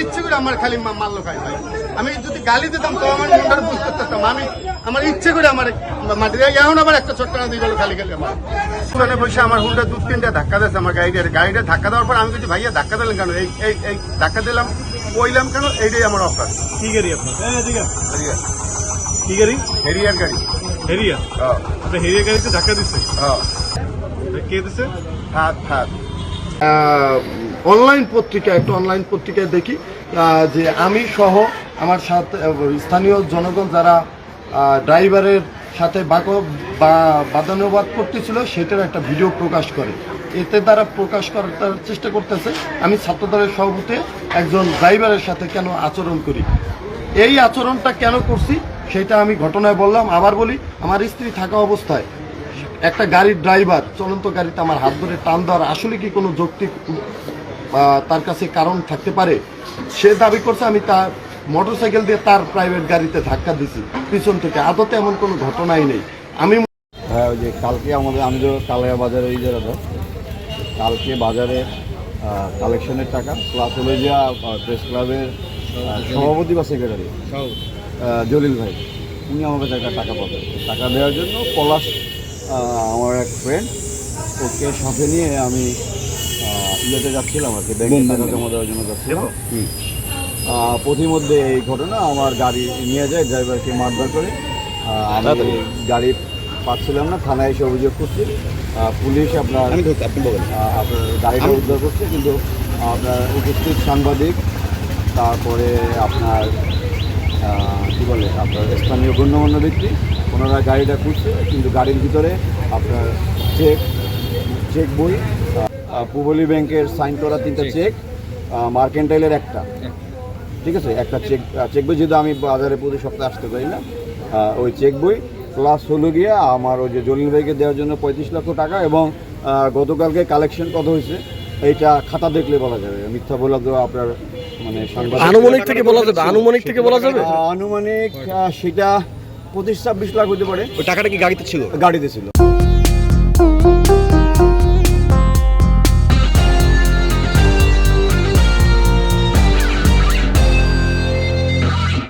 ইচ্ছে করে আমার খালি মারলো খাই ভাই। আমি যদি গালি দিতাম তো আমার মনটা বুঝতে পারতাম। আমি আমার ইচ্ছে করে আমার মাটি এখন আবার একটা ছোট্ট না দিয়ে গেল খালি খালি আমার মানে বসে আমার হুন্ডা 2-3টা ধাক্কা দিয়েছে আমার গাড়িটা ধাক্কা দেওয়ার পর আমি কিছু ভাইয়া ধাক্কা দিলেন কেন এই ধাক্কা দিলাম কইলাম কেন এইটাই আমার অফার। কি গাড়ি আপনার? কি গাড়ি? হেরিয়ার গাড়ি। হেরিয়া? আপনি হেরিয়া গাড়িতে ধাক্কা দিচ্ছে? কে দিচ্ছে? অনলাইন পত্রিকা, একটা অনলাইন পত্রিকায় দেখি যে আমি সহ আমার সাথে স্থানীয় জনগণ যারা ড্রাইভারের সাথে বাদানুবাদ করতেছিল সেটার একটা ভিডিও প্রকাশ করে। এতে তারা প্রকাশ করার চেষ্টা করতেছে আমি ছাত্রদলের সভাপতি একজন ড্রাইভারের সাথে কেন আচরণ করি। এই আচরণটা কেন করছি সেটা আমি ঘটনায় বললাম। আবার বলি, আমার স্ত্রী থাকা অবস্থায় একটা গাড়ির ড্রাইভার চলন্ত গাড়িতে আমার হাত ধরে টান দেওয়ার আসলে কি কোনো যৌক্তিক তার কাছে কারণ থাকতে পারে? সে দাবি করছে আমি তার মোটরসাইকেল দিয়ে তার প্রাইভেট গাড়িতে ধাক্কা দিছি পিছন থেকে। আদতে এমন কোনো ঘটনাই নেই। আমি হ্যাঁ, ওই যে কালকে আমাদের আমি তো কালিয়া বাজারে ওই জায়গাটা কালকে বাজারে কালেকশনের টাকা প্লাস হলে যে প্রেস ক্লাবের সভাপতি বা সেক্রেটারি জলিল ভাই উনি আমার কাছে একটা টাকা পাবেন। টাকা দেওয়ার জন্য পলাশ আমার এক ফ্রেন্ড ওকে সাথে নিয়ে আমি ইয়েতে যাচ্ছিলাম আর কি, ব্যাংকে টাকা জমা দেওয়ার জন্য যাচ্ছিলাম। প্রতিমধ্যে এই ঘটনা আমার গাড়ি নিয়ে যায়, ড্রাইভারকে মারধর করে। আমি গাড়ি পাচ্ছিলাম না, থানায় এসে অভিযোগ করছি। পুলিশ আপনার গাড়িটা উদ্ধার করছে, কিন্তু আপনার উপস্থিত সাংবাদিক তারপরে আপনার কী বলে আপনার স্থানীয় গণ্যমান্য ব্যক্তি ওনারা গাড়িটা খুঁজছে, কিন্তু গাড়ির ভিতরে আপনার চেক বই, পুবলি ব্যাংকের সাইন করা 3টা চেক, মার্কেন্টাইলের একটা, ঠিক আছে, একটা চেক বই, যেহেতু আমি বাজারে প্রতি সপ্তাহে আসতে পারি না, ওই চেক বই প্লাস হলো গিয়ে আমার ওই যে জলিল ভাইকে দেওয়ার জন্য 35 লক্ষ টাকা। এবং গতকালকে কালেকশন কত হয়েছে এইটা খাতা দেখলে বলা যাবে, মিথ্যা বলা তো আপনার মানে আনুমানিক থেকে বলা যাবে, আনুমানিক থেকে বলা যাবে, আনুমানিক সেটা 25-26 লাখ হতে পারে। ওই টাকাটা কি গাড়িতে ছিল? গাড়িতে ছিল।